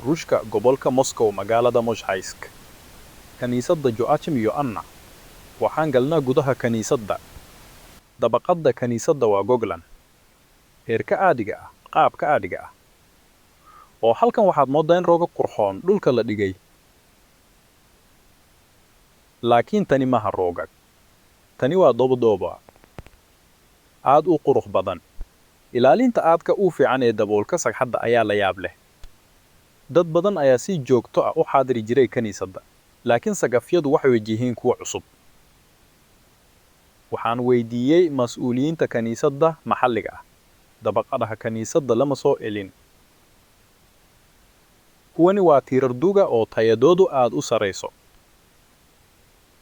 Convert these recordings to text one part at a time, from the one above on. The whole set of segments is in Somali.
ruushka gobolka Moscow magaalada Moshaïsk. Kaniisadda Joachim iyo Anna. Waxaan galnaa gudaha kaniisadda. Dabaqadda kaniisadda waa goglan. Heerka aadiga ah, qaabka aadiga ah. Oo halkan waxaad moodaa in rooga qurxoon dhulka la dhigay. Laakiin tani maaha roogag. Tani waa doobo. Aad u qurux badan. Ilaalinta aadka u fiican ee daboolka sagxadda ayaa la yaab leh. Dad badan ayaa si joogto ah u xaadiri jiray kaniisadda, laakiin sagafyadu waxay wajihiin kuwa cusub. Waxaan weydiiyey mas'uuliyiinta kaniisadda maxalliga ah. Dabaqadaha kaniisadda lama soo elin. Kuwani waa tiirar duuga oo tayadoodu aad u sareyso.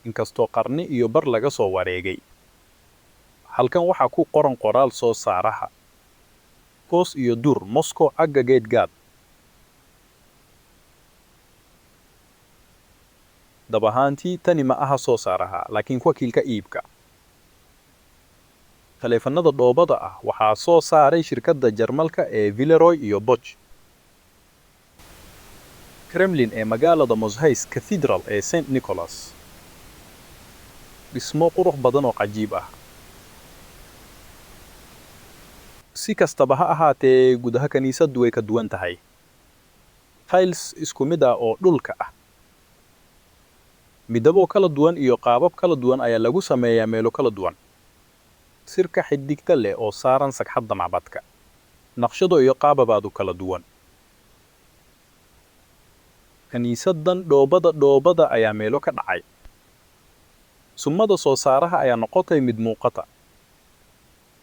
Inkastoo qarni iyo bar laga soo wareegay. Halkan waxaa ku qoran qoraal soo saaraha. Koos iyo dur Moscow agga geedgaad. Dab ahaantii tani ma aha soo saaraha, laakiin wakiilka iibka. Taleefannada dhoobada ah waxaa soo saaray shirkadda Jarmalka ee Villeroy iyo Bosch. Kremlin ee magaalada Moshaïsk Cathedral ee St. Nicholas. Dhismo qurux badan oo cajiib ah. Si kastaba ha ahaatee gudaha kaniisaddu way ka duwan tahay. Tiles isku mid ah oo dhulka ah. Midabo kala duwan iyo qaabab kala duwan ayaa lagu sameeyaa meelo kala duwan. Sirka xidigta leh oo saaran sagxadda macbadka. Naqshado iyo qaababaadu kala duwan. Kaniisaddan dhoobada ayaa meelo ka dhacay. Sumada soo saaraha ayaa noqotay mid muuqata.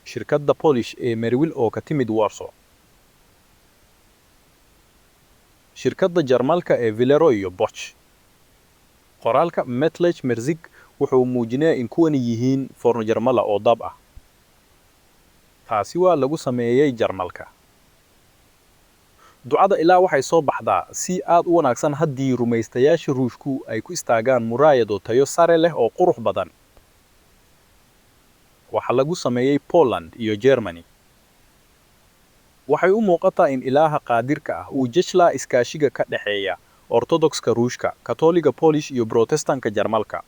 Shirkadda Polish ee Merwil oo ka timid Warsaw. Shirkadda Jarmalka ee Villeroy iyo Bosch. Qoraalka Metlech Merzik wuxuu muujinayaa in kuwani yihiin forno Jarmala oo dab ah. Taasi waa lagu sameeyay Jarmalka. Ducada ilaa waxay soo baxdaa si aad u wanaagsan haddii rumaystayaasha Ruushku ay ku istaagaan muraayado tayo sare leh oo qurux badan. Waxa lagu sameeyay Poland iyo Germany. Waxay u muuqataa in ilaaha qaadirka ah uu jeclaa iskaashiga ka dhaxeeya Ortodokska Ruushka, Katoliga Polish iyo Protestantka Jarmalka.